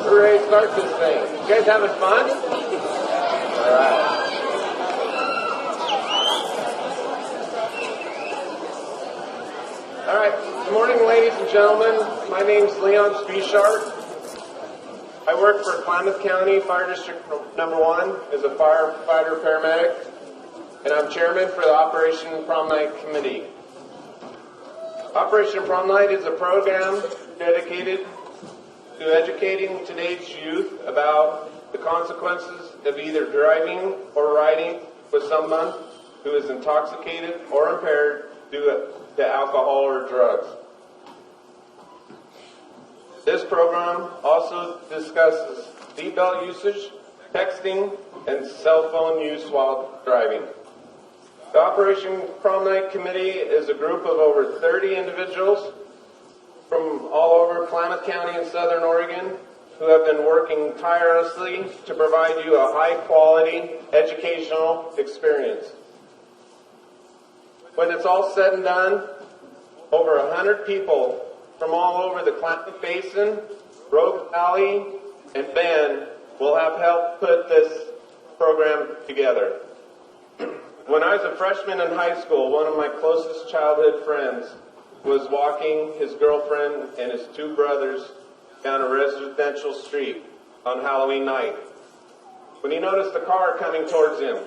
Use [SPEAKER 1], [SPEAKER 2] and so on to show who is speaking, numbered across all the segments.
[SPEAKER 1] Hooray, start this thing. You guys having fun? All right. All right. Good morning, ladies and gentlemen. My name's Leon Spieshart. I work for Klamath County Fire District Number 1 as a firefighter paramedic, and I'm chairman for the Operation Prom Night Committee. Operation Prom Night is a program dedicated to educating today's youth about the consequences of either driving or riding with someone who is intoxicated or impaired due to alcohol or drugs. This program also discusses seatbelt usage, texting, and cell phone use while driving. The Operation Prom Night Committee is a group of over 30 individuals from all over Klamath County and Southern Oregon who have been working tirelessly to provide you a high-quality educational experience. When it's all said and done, over 100 people from all over the Klamath Basin, Rogue Valley, and Bend will have helped put this program together. When I was a freshman in high school, one of my closest childhood friends was walking his girlfriend and his two brothers down a residential street on Halloween night when he noticed a car coming towards him.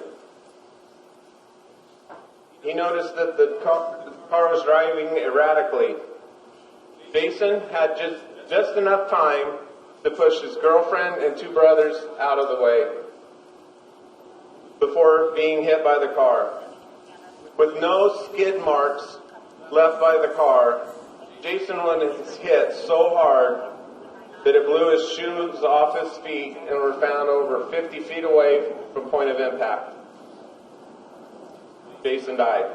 [SPEAKER 1] He noticed that the car was driving erratically. Jason had just enough time to push his girlfriend and two brothers out of the way before being hit by the car. With no skid marks left by the car, Jason was hit so hard that it blew his shoes off his feet and were found over 50 feet away from point of impact. Jason died.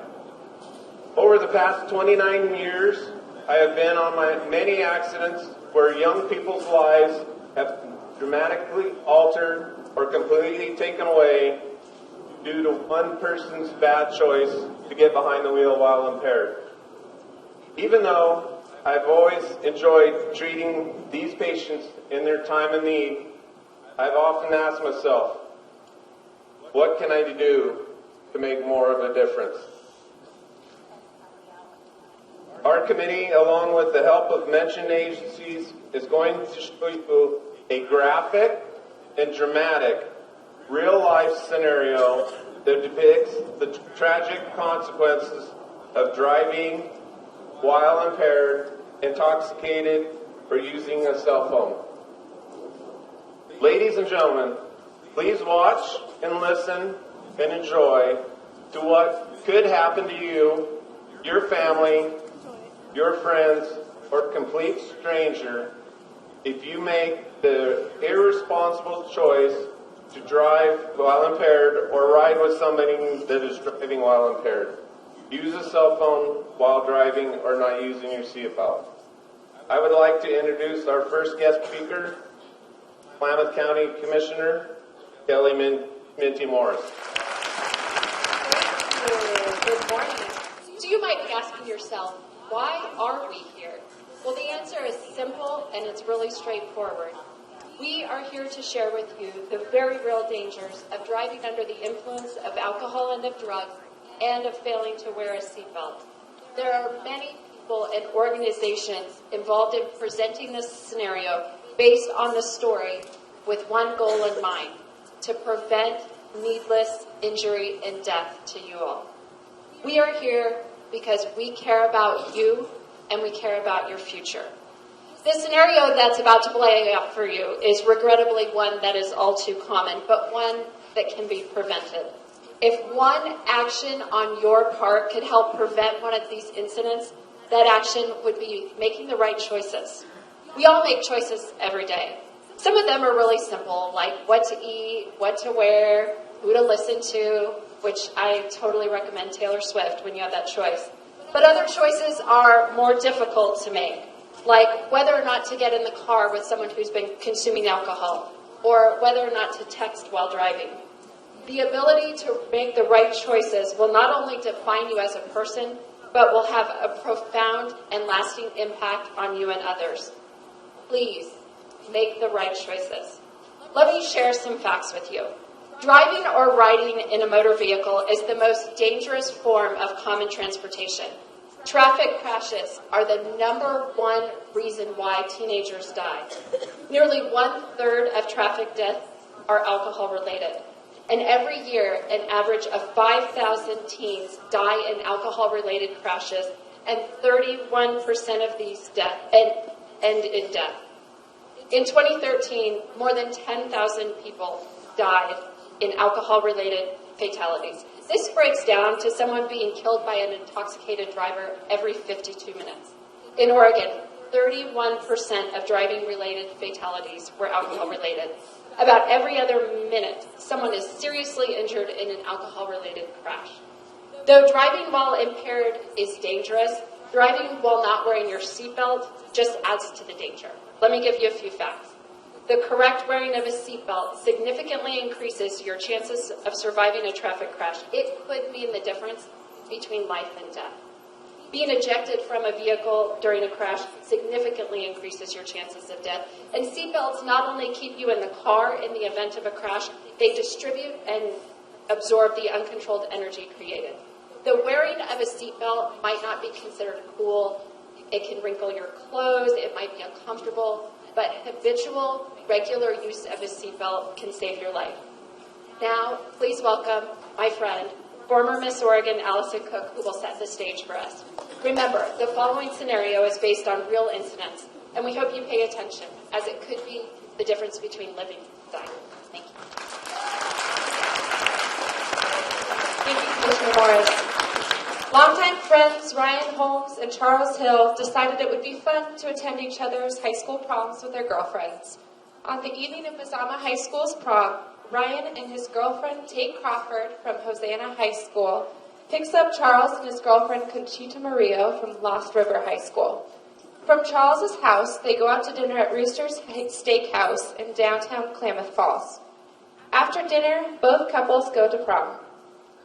[SPEAKER 1] Over the past 29 years, I have been on many accidents where young people's lives have dramatically altered or completely taken away due to one person's bad choice to get behind the wheel while impaired. Even though I've always enjoyed treating these patients in their time of need, I've often asked myself, what can I do to make more of a difference? Our committee, along with the help of mentioned agencies, is going to show you a graphic and dramatic real-life scenario that depicts the tragic consequences of driving while impaired, intoxicated, or using a cell phone. Ladies and gentlemen, please watch and listen and enjoy to what could happen to you, your family, your friends, or complete stranger if you make the irresponsible choice to drive while impaired or ride with somebody that is driving while impaired. Use a cell phone while driving or not using your seatbelt. I would like to introduce our first guest speaker, Klamath County Commissioner Kelly Minty Morris.
[SPEAKER 2] Good morning. So you might be asking yourself, why are we here? Well, the answer is simple and it's really straightforward. We are here to share with you the very real dangers of driving under the influence of alcohol and of drugs and of failing to wear a seatbelt. There are many people and organizations involved in presenting this scenario based on the story with one goal in mind, to prevent needless injury and death to you all. We are here because we care about you and we care about your future. The scenario that's about to play out for you is regrettably one that is all too common, but one that can be prevented. If one action on your part could help prevent one of these incidents, that action would be making the right choices. We all make choices every day. Some of them are really simple, like what to eat, what to wear, who to listen to, which I totally recommend Taylor Swift when you have that choice. But other choices are more difficult to make, like whether or not to get in the car with someone who's been consuming alcohol, or whether or not to text while driving. The ability to make the right choices will not only define you as a person, but will have a profound and lasting impact on you and others. Please, make the right choices. Let me share some facts with you. Driving or riding in a motor vehicle is the most dangerous form of common transportation. Traffic crashes are the #1 reason why teenagers die. Nearly 1/3 of traffic deaths are alcohol-related. And every year, an average of 5,000 teens die in alcohol-related crashes, and 31% of these deaths end in death. In 2013, more than 10,000 people died in alcohol-related fatalities. This breaks down to someone being killed by an intoxicated driver every 52 minutes. In Oregon, 31% of driving-related fatalities were alcohol-related. About every other minute, someone is seriously injured in an alcohol-related crash. Though driving while impaired is dangerous, driving while not wearing your seatbelt just adds to the danger. Let me give you a few facts. The correct wearing of a seatbelt significantly increases your chances of surviving a traffic crash. It could mean the difference between life and death. Being ejected from a vehicle during a crash significantly increases your chances of death. And seatbelts not only keep you in the car in the event of a crash, they distribute and absorb the uncontrolled energy created. The wearing of a seatbelt might not be considered cool. It can wrinkle your clothes. It might be uncomfortable. But habitual, regular use of a seatbelt can save your life. Now, please welcome my friend, former Miss Oregon, Allison Cook, who will set the stage for us. Remember, the following scenario is based on real incidents, and we hope you pay attention, as it could be the difference between living and dying. Thank you. Thank you, Commissioner Morris. Longtime friends Ryan Holmes and Charles Hill decided it would be fun to attend each other's high school proms with their girlfriends. On the evening of Mazama High School's prom, Ryan and his girlfriend Tate Crawford from Hosanna High School picks up Charles and his girlfriend Conchita Murillo from Lost River High School. From Charles's house, they go out to dinner at Rooster's Steakhouse in downtown Klamath Falls. After dinner, both couples go to prom.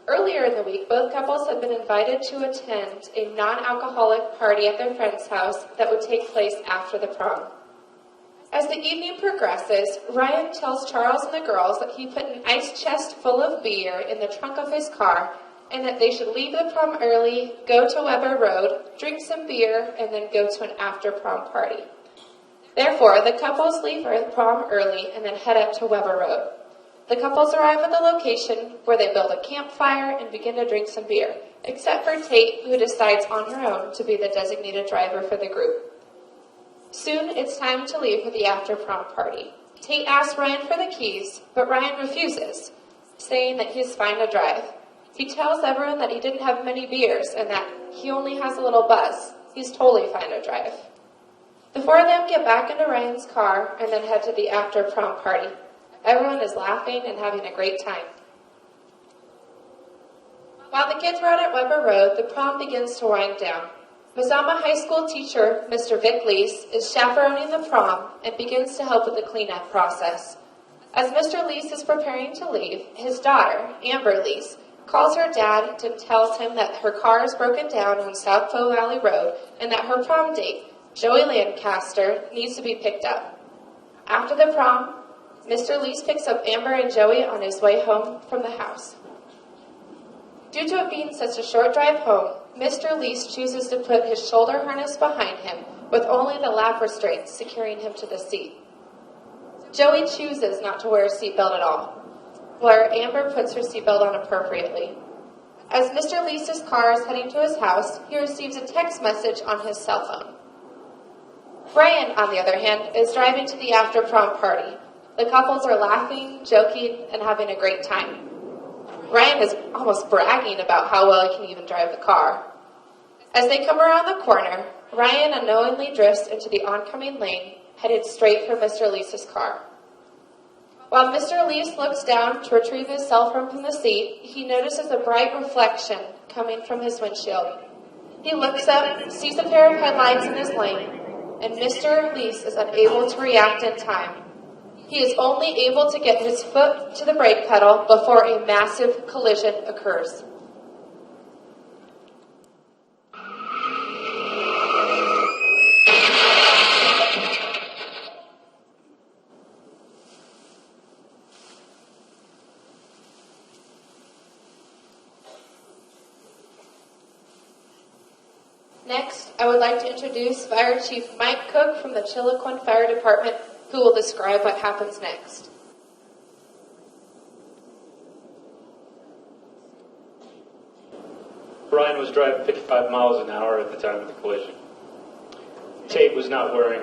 [SPEAKER 2] Earlier in the week, both couples had been invited to attend a non-alcoholic party at their friend's house that would take place after the prom. As the evening progresses, Ryan tells Charles and the girls that he put an ice chest full of beer in the trunk of his car and that they should leave the prom early, go to Weber Road, drink some beer, and then go to an after-prom party. Therefore, the couples leave prom early and then head up to Weber Road. The couples arrive at the location where they build a campfire and begin to drink some beer, except for Tate, who decides on her own to be the designated driver for the group. Soon, it's time to leave for the after-prom party. Tate asks Ryan for the keys, but Ryan refuses, saying that he's fine to drive. He tells everyone that he didn't have many beers and that he only has a little buzz. He's totally fine to drive. The four of them get back into Ryan's car and then head to the after-prom party. Everyone is laughing and having a great time. While the kids are out at Weber Road, the prom begins to wind down. Mazama High School teacher, Mr. Vic Lease, is chaperoning the prom and begins to help with the cleanup process. As Mr. Lease is preparing to leave, his daughter, Amber Lease, calls her dad and tells him that her car is broken down on South Poe Valley Road and that her prom date, Joey Lancaster, needs to be picked up. After the prom, Mr. Lease picks up Amber and Joey on his way home from the house. Due to it being such a short drive home, Mr. Lease chooses to put his shoulder harness behind him with only the lap restraints securing him to the seat. Joey chooses not to wear a seatbelt at all, where Amber puts her seatbelt on appropriately. As Mr. Lease's car is heading to his house, he receives a text message on his cell phone. Brian, on the other hand, is driving to the after-prom party. The couples are laughing, joking, and having a great time. Ryan is almost bragging about how well he can even drive the car. As they come around the corner, Ryan unknowingly drifts into the oncoming lane, headed straight for Mr. Lease's car. While Mr. Lease looks down to retrieve his cell phone from the seat, he notices a bright reflection coming from his windshield. He looks up, sees a pair of headlights in his lane, and Mr. Lease is unable to react in time. He is only able to get his foot to the brake pedal before a massive collision occurs. Next, I would like to introduce Fire Chief Mike Cook from the Chiloquin Fire Department, who will describe what happens next.
[SPEAKER 3] Brian was driving 55 miles an hour at the time of the collision. Tate was not wearing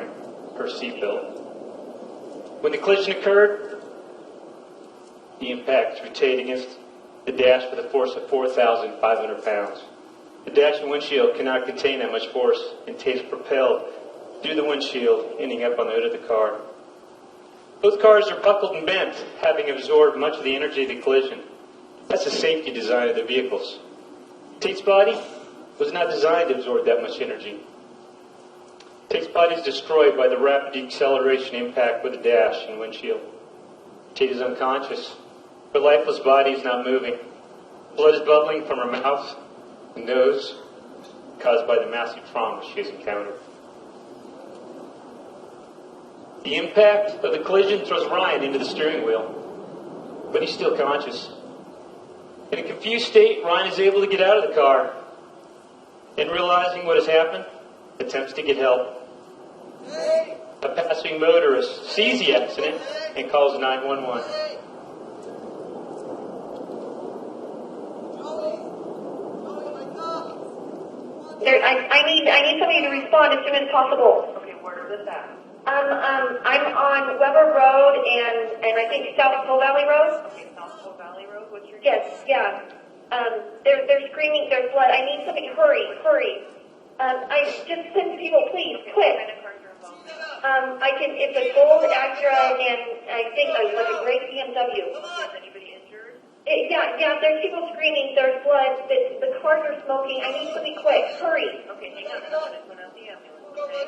[SPEAKER 3] her seatbelt. When the collision occurred, the impact threw Tate against the dash with a force of 4,500 pounds. The dash and windshield cannot contain that much force, and Tate is propelled through the windshield, ending up on the hood of the car. Both cars are buckled and bent, having absorbed much of the energy of the collision. That's the safety design of the vehicles. Tate's body was not designed to absorb that much energy. Tate's body is destroyed by the rapid deceleration impact with the dash and windshield. Tate is unconscious. Her lifeless body is not moving. Blood is bubbling from her mouth and nose, caused by the massive trauma she has encountered. The impact of the collision throws Ryan into the steering wheel, but he's still conscious. In a confused state, Ryan is able to get out of the car, and realizing what has happened, attempts to get help. A passing motorist sees the accident and calls 911.
[SPEAKER 4] I need somebody to respond as soon as possible.
[SPEAKER 5] Okay, where is this at?
[SPEAKER 4] I'm on Weber Road and I think South Pole Valley Road.
[SPEAKER 5] Okay, South Pole Valley Road, what's your name?
[SPEAKER 4] Yes, yeah. They're screaming, there's blood. I need somebody, hurry. I just send people, please, quick.
[SPEAKER 5] What kind of cars are involved?
[SPEAKER 4] It's a gold Acura and I think like a gray BMW.
[SPEAKER 5] Is anybody injured?
[SPEAKER 4] Yeah, there's people screaming, there's blood, the cars are smoking. I need somebody quick, hurry.
[SPEAKER 5] Okay, hang on, I'm gonna put out the ambulance, okay?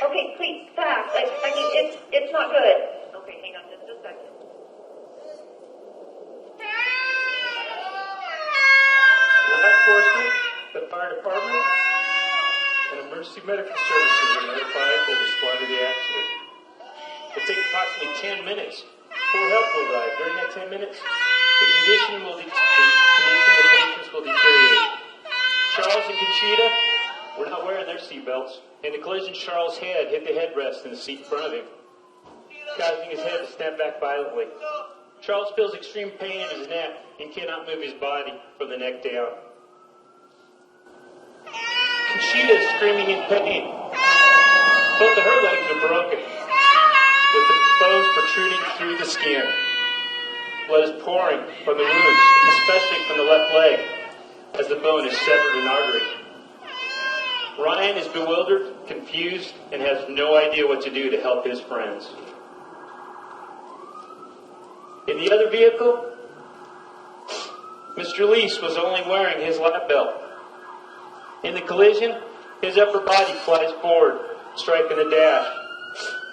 [SPEAKER 4] Okay, please, fast. I mean, it's not good.
[SPEAKER 5] Okay, hang on just a second.
[SPEAKER 3] Law enforcement, the fire department, and emergency medical services are notified to respond to the accident. It will take approximately 10 minutes before help will arrive. During that 10 minutes, the condition of the patients will deteriorate. Charles and Conchita were not wearing their seatbelts. In the collision, Charles' head hit the headrest in the seat in front of him, causing his head to snap back violently. Charles feels extreme pain in his neck and cannot move his body from the neck down. Conchita is screaming in pain. Both of her legs are broken, with the bones protruding through the skin. Blood is pouring from the wounds, especially from the left leg, as the bone has severed an artery. Ryan is bewildered, confused, and has no idea what to do to help his friends. In the other vehicle, Mr. Lease was only wearing his lap belt. In the collision, his upper body flies forward, striking the dash.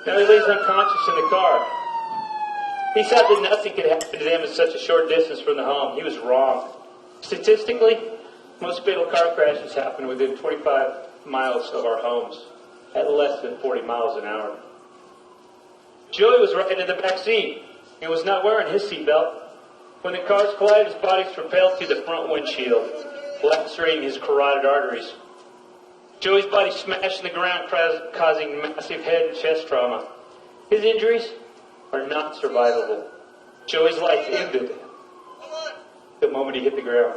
[SPEAKER 3] Now he lays unconscious in the car. He thought that nothing could happen to them in such a short distance from the home. He was wrong. Statistically, most fatal car crashes happen within 25 miles of our homes, at less than 40 miles an hour. Joey was right in the back seat and was not wearing his seatbelt. When the cars collided, his body was propelled through the front windshield, lacerating his carotid arteries. Joey's body smashed in the ground, causing massive head and chest trauma. His injuries are not survivable. Joey's life ended the moment he hit the ground.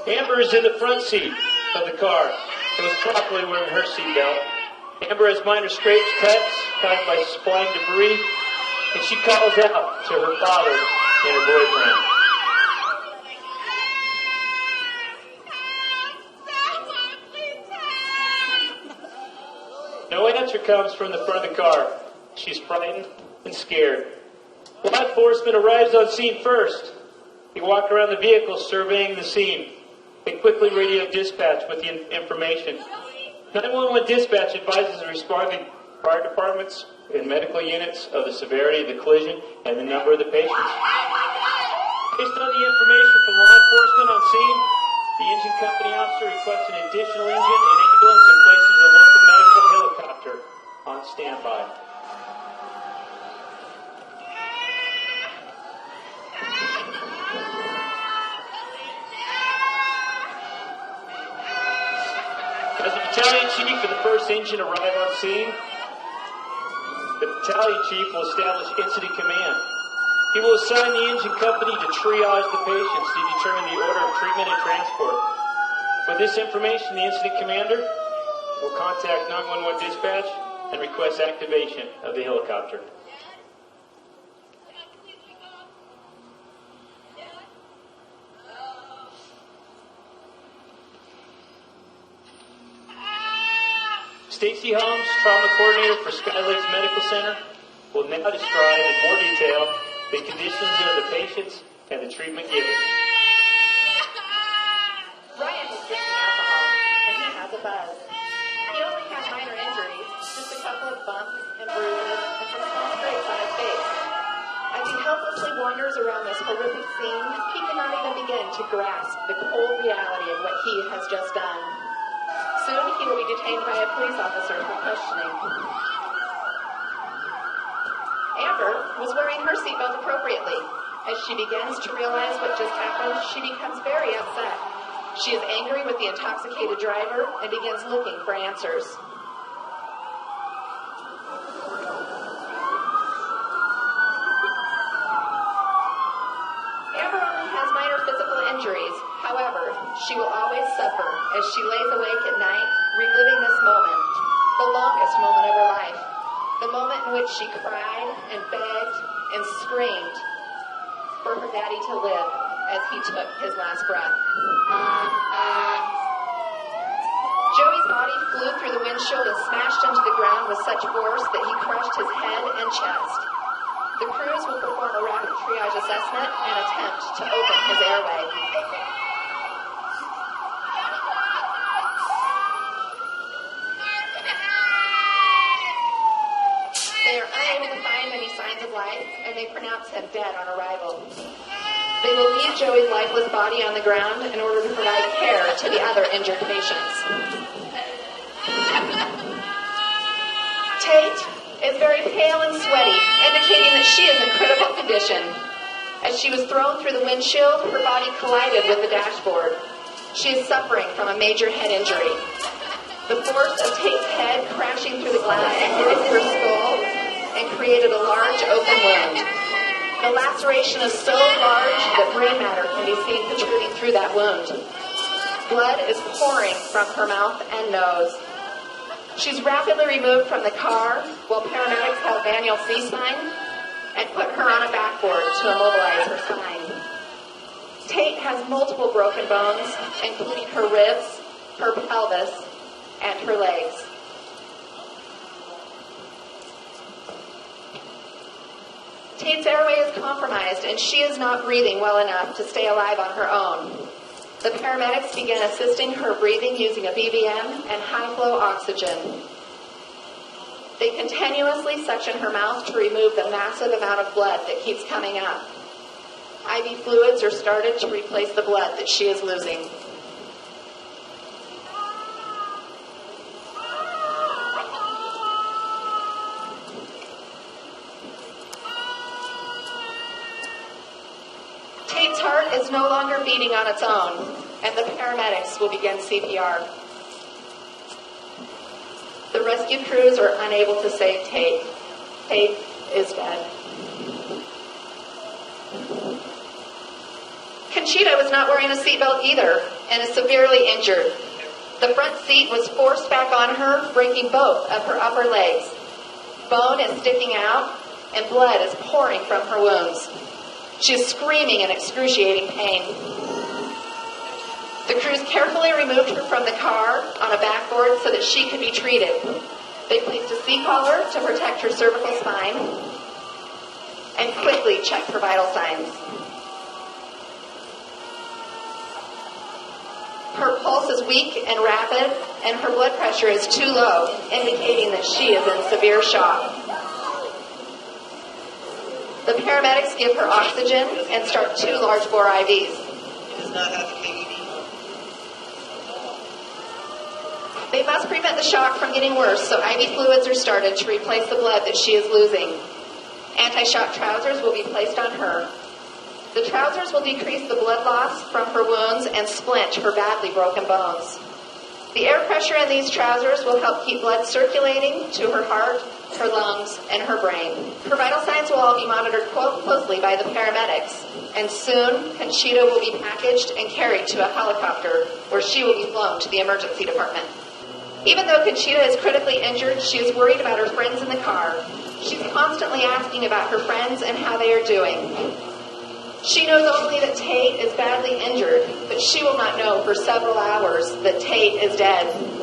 [SPEAKER 3] Amber is in the front seat of the car and was properly wearing her seatbelt. Amber has minor scrapes, cuts caused by flying debris, and she calls out to her father and her boyfriend. No answer comes from the front of the car. She's frightened and scared. Law enforcement arrives on scene first. They walk around the vehicle surveying the scene. They quickly radio dispatch with the information. 911 dispatch advises the responding fire departments and medical units of the severity of the collision and the number of the patients. Based on the information from law enforcement on scene, the engine company officer requests an additional engine and ambulance and places a local medical helicopter on standby. battalion chief and the first engine arrive on scene. The battalion chief will establish incident command. He will assign the engine company to triage the patients to determine the order of treatment and transport. With this information, the incident commander will contact 911 dispatch and request activation of the helicopter. Stacy Holmes, trauma coordinator for Sky Lakes Medical Center, will now describe in more detail the conditions of the patients and the treatment given.
[SPEAKER 6] Ryan is drinking alcohol, and he has a buzz. He only has minor injuries, just a couple of bumps and bruises and some small scrapes on his face. As he helplessly wanders around this horrific scene, he cannot even begin to grasp the cold reality of what he has just done. Soon he will be detained by a police officer for questioning. Amber was wearing her seatbelt appropriately. As she begins to realize what just happened, she becomes very upset. She is angry with the intoxicated driver and begins looking for answers. Amber only has minor physical injuries. However, she will always suffer as she lays awake at night, reliving this moment, the longest moment of her life, the moment in which she cried and begged and screamed for her daddy to live as he took his last breath. Joey's body flew through the windshield and smashed into the ground with such force that he crushed his head and chest. The crews will perform a rapid triage assessment and attempt to open his airway. They are unable to find any signs of life, and they pronounce him dead on arrival. They will leave Joey's lifeless body on the ground in order to provide care to the other injured patients. Tate is very pale and sweaty, indicating that she is in critical condition. As she was thrown through the windshield, her body collided with the dashboard. She is suffering from a major head injury. The force of Tate's head crashing through the glass broke her skull and created a large open wound. The laceration is so large that brain matter can be seen protruding through that wound. Blood is pouring from her mouth and nose. She's rapidly removed from the car while paramedics help Daniel C-spine and put her on a backboard to immobilize her spine. Tate has multiple broken bones, including her ribs, her pelvis, and her legs. Tate's airway is compromised, and she is not breathing well enough to stay alive on her own. The paramedics begin assisting her breathing using a BVM and high-flow oxygen. They continuously suction her mouth to remove the massive amount of blood that keeps coming up. IV fluids are started to replace the blood that she is losing. Tate's heart is no longer beating on its own, and the paramedics will begin CPR. The rescue crews are unable to save Tate. Tate is dead. Conchita was not wearing a seatbelt either and is severely injured. The front seat was forced back on her, breaking both of her upper legs. Bone is sticking out, and blood is pouring from her wounds. She is screaming in excruciating pain. The crews carefully removed her from the car on a backboard so that she could be treated. They placed a C-collar to protect her cervical spine and quickly checked for vital signs. Her pulse is weak and rapid, and her blood pressure is too low, indicating that she is in severe shock. The paramedics give her oxygen and start 2 large bore IVs.
[SPEAKER 7] He does not have a KED.
[SPEAKER 6] They must prevent the shock from getting worse, so IV fluids are started to replace the blood that she is losing. Anti-shock trousers will be placed on her. The trousers will decrease the blood loss from her wounds and splint her badly broken bones. The air pressure in these trousers will help keep blood circulating to her heart, her lungs, and her brain. Her vital signs will all be monitored closely by the paramedics, and soon Conchita will be packaged and carried to a helicopter where she will be flown to the emergency department. Even though Conchita is critically injured, she is worried about her friends in the car. She's constantly asking about her friends and how they are doing. She knows only that Tate is badly injured, but she will not know for several hours that Tate is dead.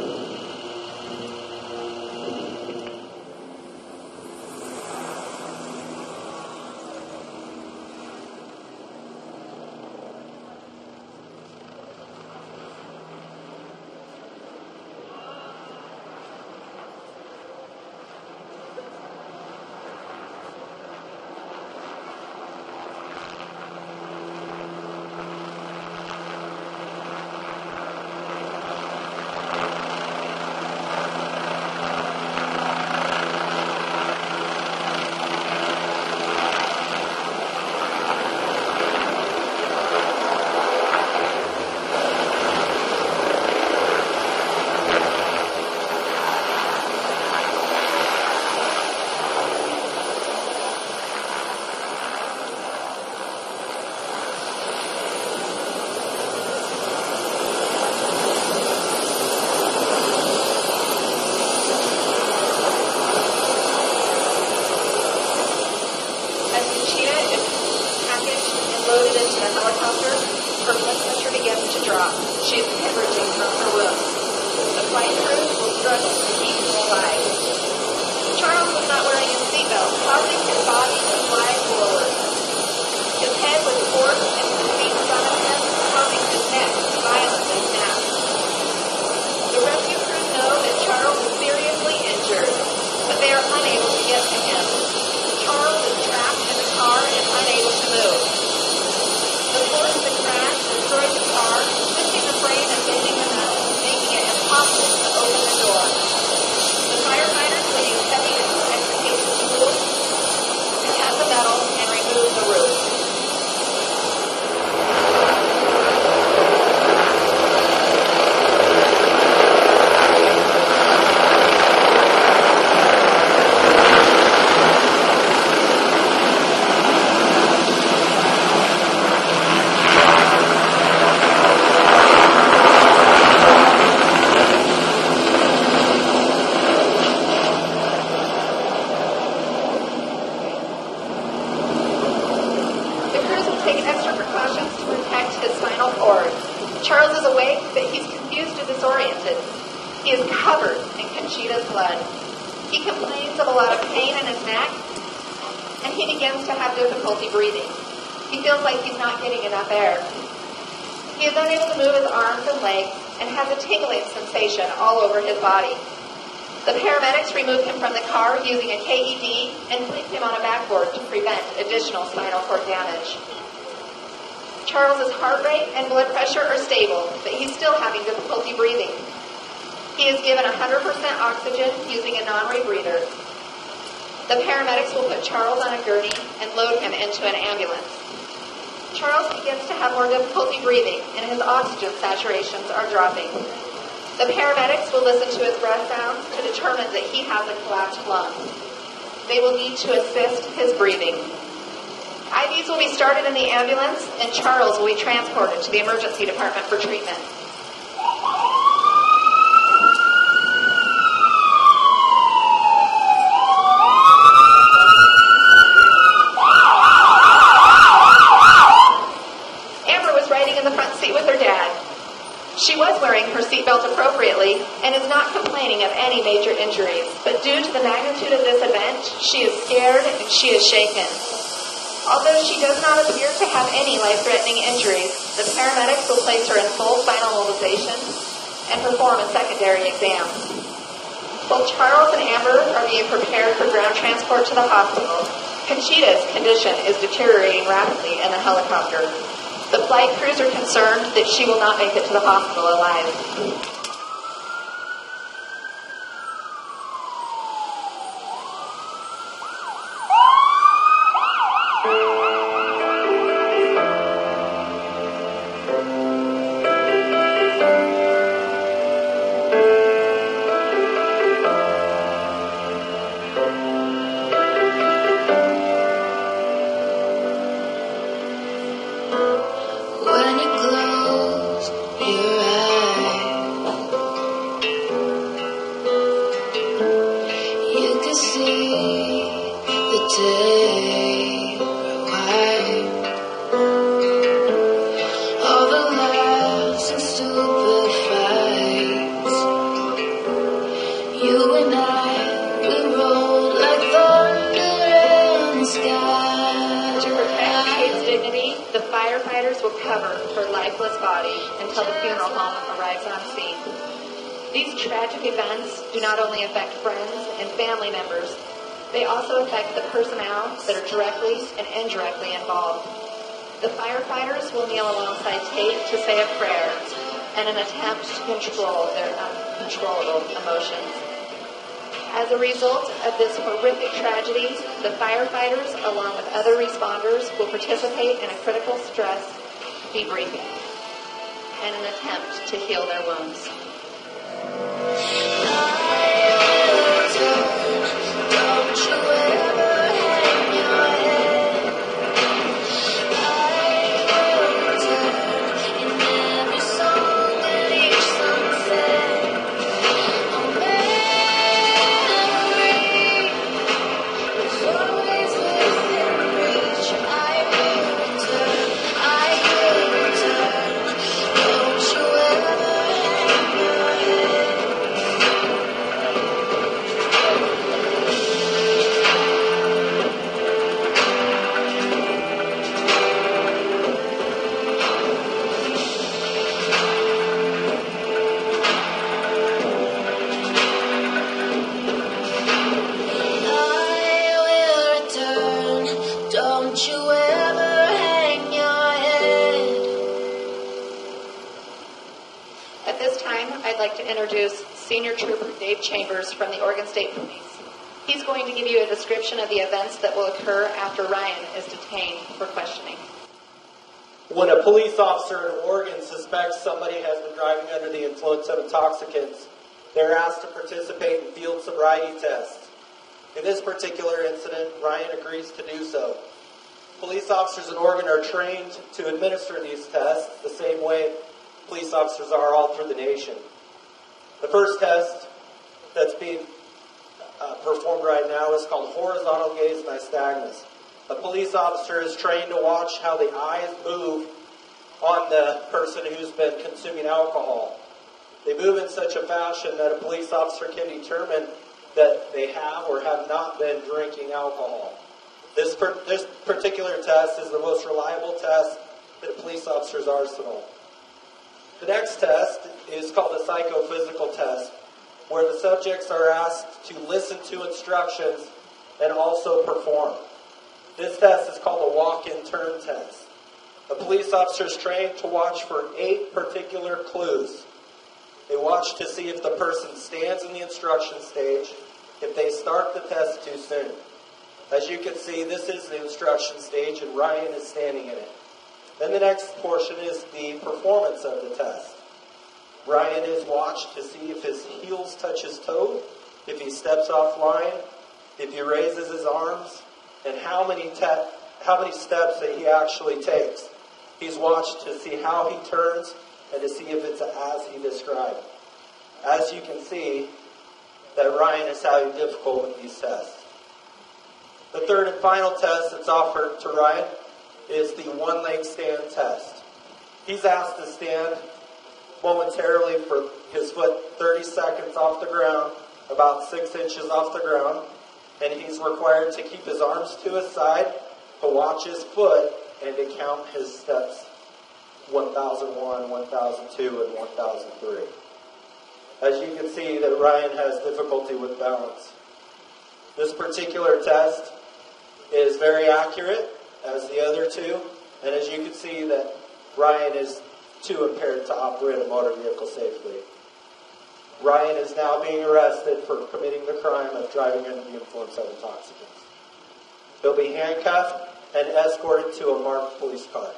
[SPEAKER 6] The paramedics remove him from the car using a KED and place him on a backboard to prevent additional spinal cord damage. Charles's heart rate and blood pressure are stable, but he's still having difficulty breathing. He is given 100% oxygen using a non-rebreather. The paramedics will put Charles on a gurney and load him into an ambulance. Charles begins to have more difficulty breathing, and his oxygen saturations are dropping. The paramedics will listen to his breath sounds to determine that he has a collapsed lung. They will need to assist his breathing. IVs will be started in the ambulance, and Charles will be transported to the emergency department for treatment. Amber was riding in the front seat with her dad. She was wearing her seatbelt appropriately and is not complaining of any major injuries, but due to the magnitude of this event, she is scared and she is shaken. Although she does not appear to have any life-threatening injuries, the paramedics will place her in full spinal mobilization and perform a secondary exam. While Charles and Amber are being prepared for ground transport to the hospital, Conchita's condition is deteriorating rapidly in the helicopter. The flight crews are concerned that she will not make it to the hospital alive.
[SPEAKER 8] see the day arrive. All the laughs and stupid fights. You and I, we rolled like thunder in the sky.
[SPEAKER 6] To protect Kate's dignity, the firefighters will cover her lifeless body until the funeral home arrives on scene. These tragic events do not only affect friends and family members, they also affect the personnel that are directly and indirectly involved. The firefighters will kneel alongside Tate to say a prayer in an attempt to control their uncontrollable emotions. As a result of this horrific tragedy, the firefighters, along with other responders, will participate in a critical stress debriefing in an attempt to heal their wounds.
[SPEAKER 8] Don't you ever hang your head. I will return in every song and each sunset. A memory is always within reach. I will return. Don't you ever hang your head. I will return. Don't you ever hang your head.
[SPEAKER 6] At this time, I'd like to introduce Senior Trooper Dave Chambers from the Oregon State Police. He's going to give you a description of the events that will occur after Ryan is detained for questioning.
[SPEAKER 9] When a police officer in Oregon suspects somebody has been driving under the influence of intoxicants, they're asked to participate in field sobriety tests. In this particular incident, Ryan agrees to do so. Police officers in Oregon are trained to administer these tests the same way police officers are all through the nation. The first test that's being performed right now is called horizontal gaze nystagmus. A police officer is trained to watch how the eyes move on the person who's been consuming alcohol. They move in such a fashion that a police officer can determine that they have or have not been drinking alcohol. This particular test is the most reliable test in a police officer's arsenal. The next test is called a psychophysical test, where the subjects are asked to listen to instructions and also perform. This test is called a walk-in turn test. A police officer is trained to watch for 8 particular clues. They watch to see if the person stands in the instruction stage, if they start the test too soon. As you can see, this is the instruction stage and Ryan is standing in it. Then the next portion is the performance of the test. Ryan is watched to see if his heels touch his toe, if he steps off line, if he raises his arms, and how many steps that he actually takes. He's watched to see how he turns and to see if it's as he described. As you can see, that Ryan is having difficulty with these tests. The third and final test that's offered to Ryan is the one-leg stand test. He's asked to stand momentarily for his foot 30 seconds off the ground, about 6 inches off the ground, and he's required to keep his arms to his side, to watch his foot, and to count his steps 1001, 1002, and 1003. As you can see, that Ryan has difficulty with balance. This particular test is very accurate, as the other two, and as you can see that Ryan is too impaired to operate a motor vehicle safely. Ryan is now being arrested for committing the crime of driving under the influence of intoxicants. He'll be handcuffed and escorted to a marked police car.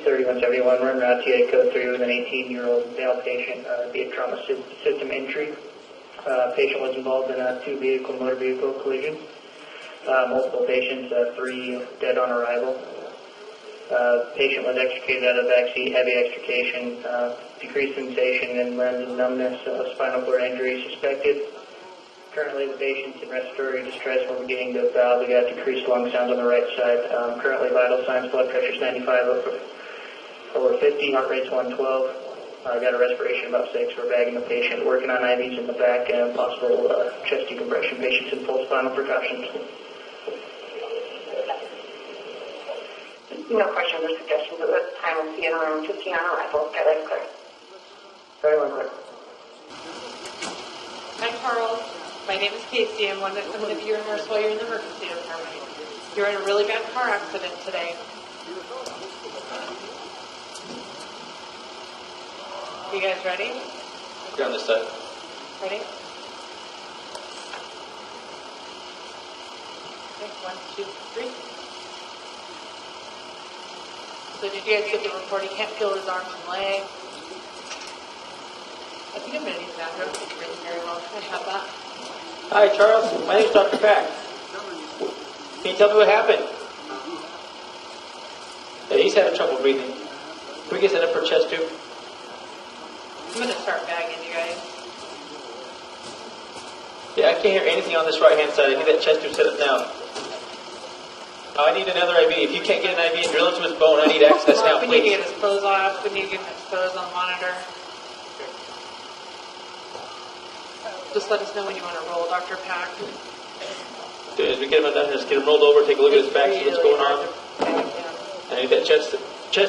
[SPEAKER 10] 3171, run route TA code 3 with an 18-year-old male patient via trauma system injury. Patient was involved in a two-vehicle motor vehicle collision. Multiple patients, 3 dead on arrival. Patient was extricated out of the backseat, heavy extrication, decreased sensation and lens and numbness, spinal cord injury suspected. Currently, the patient's in respiratory distress. We're beginning to valve. We got decreased lung sounds on the right side. Currently, vital signs, blood pressure's 95 over 50, heart rate's 112. Got a respiration about 6. We're bagging the patient, working on IVs in the back and possible chest decompression. Patients in full spinal percussion.
[SPEAKER 4] No questions or suggestions at this time. We'll see you in room 15 on arrival. Get ready, clear.
[SPEAKER 10] Everyone clear.
[SPEAKER 11] Hi, Charles. My name is Casey. I'm one of the viewer nurse while you're in the emergency department. You're in a really bad car accident today. You guys ready?
[SPEAKER 3] You're on this side.
[SPEAKER 11] Ready? Okay, 1, 2, 3. So did you guys get the report? He can't feel his arms and legs. I think I'm going to need that. I don't think really very well. Can I have that?
[SPEAKER 12] Hi, Charles. My name's Dr. Pack. Can you tell me what happened? Yeah, he's having trouble breathing. Can we get set up for chest tube?
[SPEAKER 11] I'm going to start bagging you guys.
[SPEAKER 12] Yeah, I can't hear anything on this right-hand side. I need that chest tube set up now. I need another IV. If you can't get an IV and drill into his bone, I need access now,
[SPEAKER 11] We need to
[SPEAKER 12] please.
[SPEAKER 11] get his clothes off. We need to get him exposed on monitor. Just let us know when you want to roll, Dr. Pack.
[SPEAKER 12] As we get him done, just get him rolled over, take a look at his back, see what's going on. I need that chest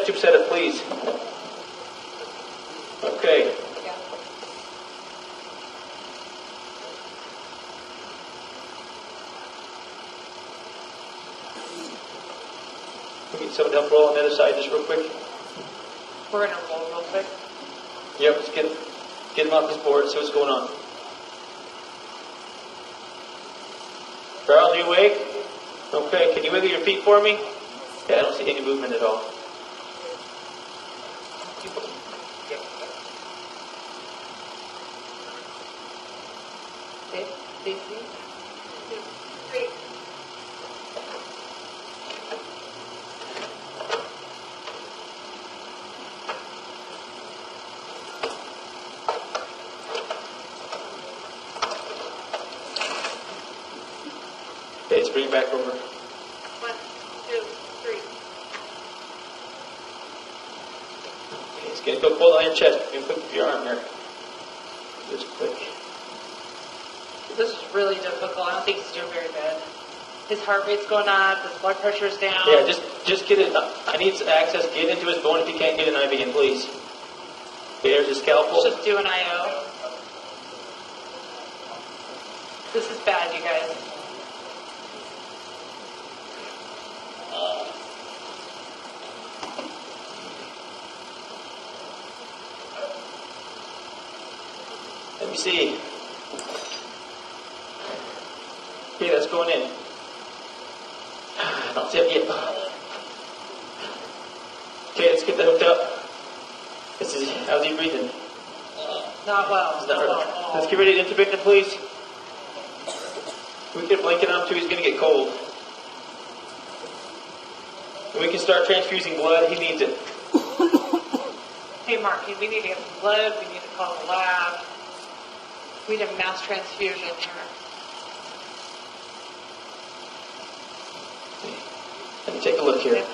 [SPEAKER 12] tube set up, please. Okay. We need someone to help roll on the other side just real quick.
[SPEAKER 11] We're going to roll real quick.
[SPEAKER 12] Yep, let's get him off this board, see what's going on. Charles, are you awake? Okay, can you wiggle your feet for me? Yeah, I don't see any movement at all.
[SPEAKER 11] Okay, Stacy.
[SPEAKER 4] 2, 3.
[SPEAKER 12] Okay, let's bring it back over.
[SPEAKER 11] 1, 2, 3.
[SPEAKER 12] Okay, it's going to go pull on your chest. You're going to put your arm here. Just quick.
[SPEAKER 11] This is really difficult. I don't think he's doing very good. His heart rate's going up. His blood pressure's down.
[SPEAKER 12] Yeah, just get it. I need access. Get into his bone if you can't get an IV in, please. Okay, there's his scalpel.
[SPEAKER 11] Just do an IO. This is bad, you guys.
[SPEAKER 12] Let me see. Okay, that's going in. I don't see it yet. Okay, let's get that hooked up. How's he breathing?
[SPEAKER 11] Not well.
[SPEAKER 12] It's not right. Let's get ready to intubate him, please. We get a blanket on him too, he's going to get cold. And we can start transfusing blood, he needs it.
[SPEAKER 11] Hey, Mark, we need to get some blood. We need to call the lab. We need a mass transfusion here.
[SPEAKER 12] Let me take a look here.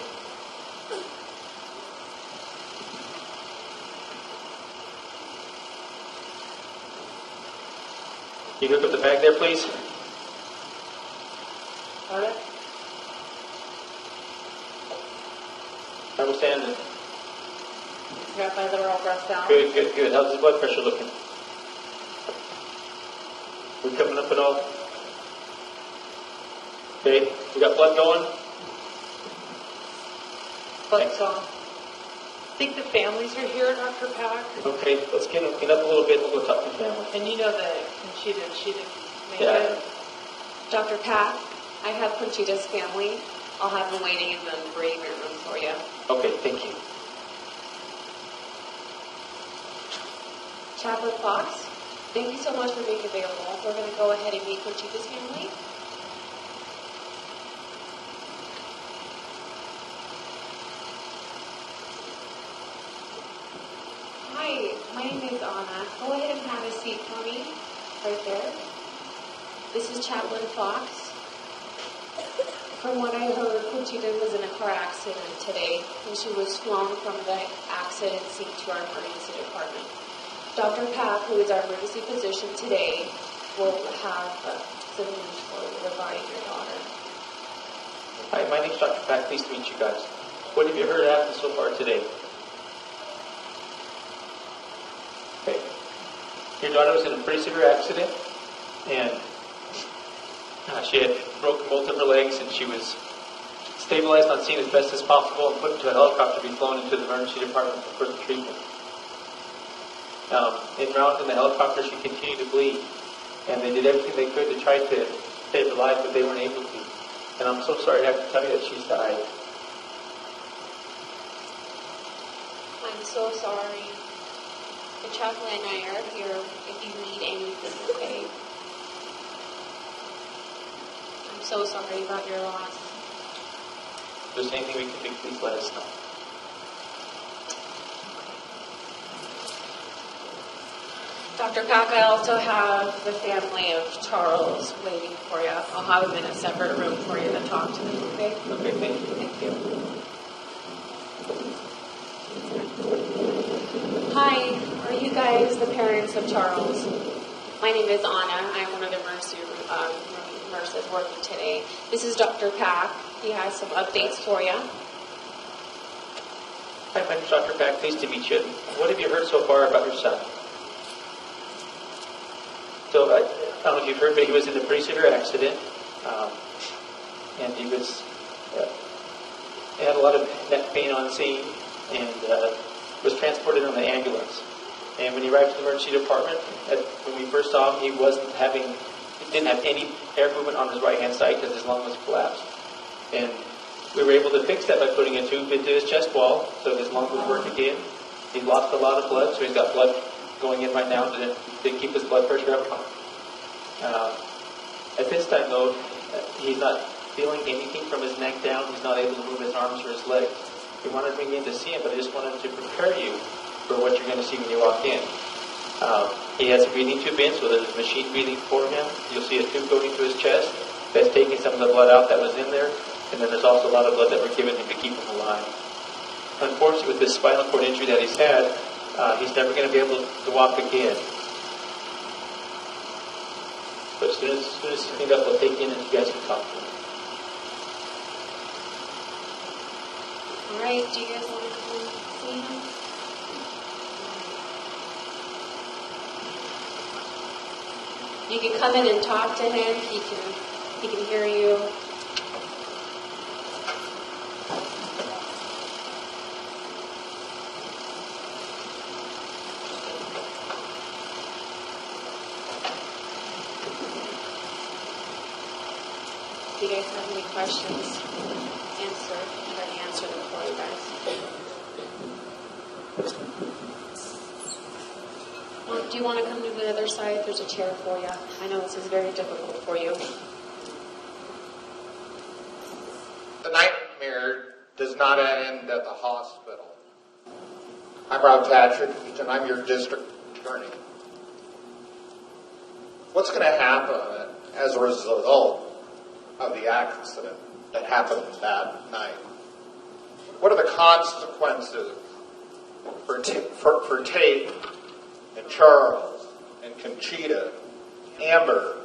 [SPEAKER 12] Can you hook up the bag there, please?
[SPEAKER 11] All right.
[SPEAKER 12] How we standing?
[SPEAKER 11] Got my literal breath down.
[SPEAKER 12] Good, good, good. How's his blood pressure looking? We coming up at all? Okay, we got blood going?
[SPEAKER 11] Blood's on. I think the families are here, Dr. Pack.
[SPEAKER 12] Okay, let's get up a little bit. We'll go talk to the family.
[SPEAKER 11] And you know that Conchita, she didn't make
[SPEAKER 12] Yeah.
[SPEAKER 11] it.
[SPEAKER 2] Dr. Pack, I have Conchita's family. I'll have them waiting in the bereavement room for you.
[SPEAKER 12] Okay, thank you.
[SPEAKER 2] Chaplain Fox, thank you so much for being available. We're going to go ahead and meet Conchita's family. Hi, my name is Anna. Go ahead and have a seat for me, right there. This is Chaplain Fox. From what I heard, Conchita was in a car accident today, and she was flown from the accident scene to our emergency department. Dr. Pack, who is our emergency physician today, will have some news for you regarding your daughter.
[SPEAKER 12] Hi, my name's Dr. Pack. Pleased to meet you guys. What have you heard happened so far today? Okay. Your daughter was in a pretty severe accident, and she had broken both of her legs, and she was stabilized on scene as best as possible and put into a helicopter to be flown into the emergency department for further treatment. En route in the helicopter, she continued to bleed, and they did everything they could to try to save her life, but they weren't able to. And I'm so sorry to have to tell you that she's died.
[SPEAKER 2] I'm so sorry. The chaplain and I are here if you need anything, okay? I'm so sorry about your loss.
[SPEAKER 12] If there's anything we can do, please let us know.
[SPEAKER 2] Dr. Pack, I also have the family of Charles waiting for you. I'll have them in a separate room for you to talk to them, okay?
[SPEAKER 12] Okay, thank you.
[SPEAKER 2] Thank you. Hi, are you guys the parents of Charles? My name is Anna. I'm one of the nurses working today. This is Dr. Pack. He has some updates for you.
[SPEAKER 12] Hi, my name's Dr. Pack. Pleased to meet you. What have you heard so far about your son? So, I don't know if you've heard, but he was in a pretty severe accident, and he had a lot of neck pain on scene, and was transported on the ambulance. And when he arrived to the emergency department, when we first saw him, he didn't have any air movement on his right-hand side because his lung was collapsed. And we were able to fix that by putting a tube into his chest wall so his lung would work again. He lost a lot of blood, so he's got blood going in right now to keep his blood pressure up. At this time, though, he's not feeling anything from his neck down. He's not able to move his arms or his legs. We wanted to bring in to see him, but I just wanted to prepare you for what you're going to see when you walk in. He has a breathing tube in, so there's a machine breathing for him. You'll see a tube going to his chest that's taking some of the blood out that was in there, and then there's also a lot of blood that we're giving him to keep him alive. Unfortunately, with this spinal cord injury that he's had, he's never going to be able to walk again. But as soon as he's cleaned up, we'll take in and you guys can talk to him.
[SPEAKER 2] All right, do you guys want to come and see him? You can come in and talk to him. He can hear you. If you guys have any questions, try to answer them for you guys. Well, do you want to come to the other side? There's a chair for you. I know this is very difficult for you.
[SPEAKER 13] The nightmare does not end at the hospital. I'm Rob Patrick, and I'm your district attorney. What's going to happen as a result of the accident that happened that night? What are the consequences for Tate and Charles and Conchita, Amber,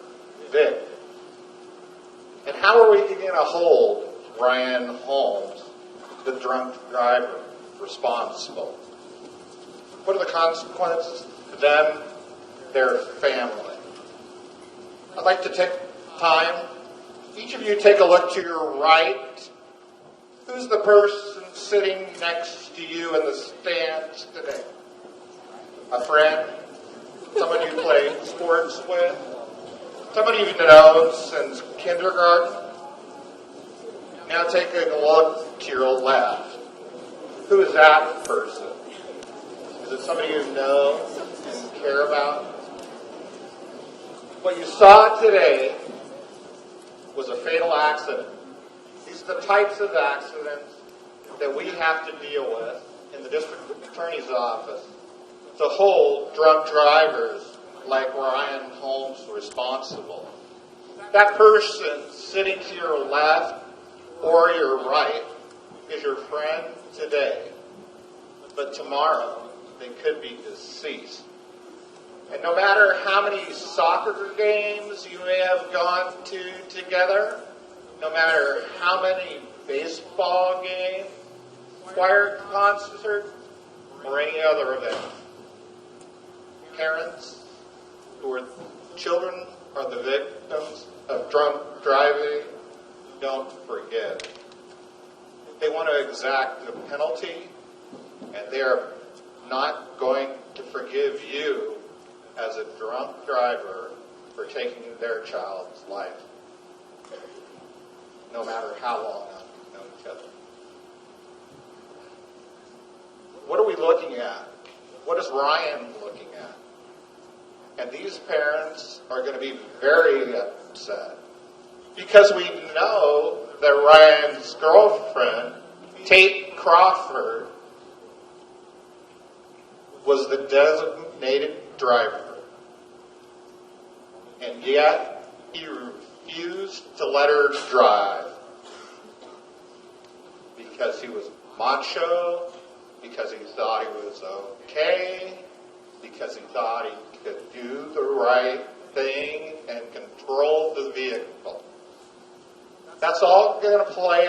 [SPEAKER 13] Vic? And how are we going to hold Ryan Holmes, the drunk driver, responsible? What are the consequences to them, their family? I'd like to take time. Each of you take a look to your right. Who's the person sitting next to you in the stands today? A friend? Someone you played sports with? Someone you've known since kindergarten? Now take a look to your left. Who is that person? Is it somebody you know and care about? What you saw today was a fatal accident. These are the types of accidents that we have to deal with in the district attorney's office to hold drunk drivers like Ryan Holmes responsible. That person sitting to your left or your right is your friend today, but tomorrow they could be deceased. And no matter how many soccer games you may have gone to together, no matter how many baseball games, choir concerts, or any other event, parents who are children are the victims of drunk driving don't forgive. They want to exact a penalty, and they are not going to forgive you as a drunk driver for taking their child's life, no matter how long you've known each other. What are we looking at? What is Ryan looking at? And these parents are going to be very upset because we know that Ryan's girlfriend, Tate Crawford, was the designated driver. And yet, he refused to let her drive because he was macho, because he thought he was okay, because he thought he could do the right thing and control the vehicle. That's all going to play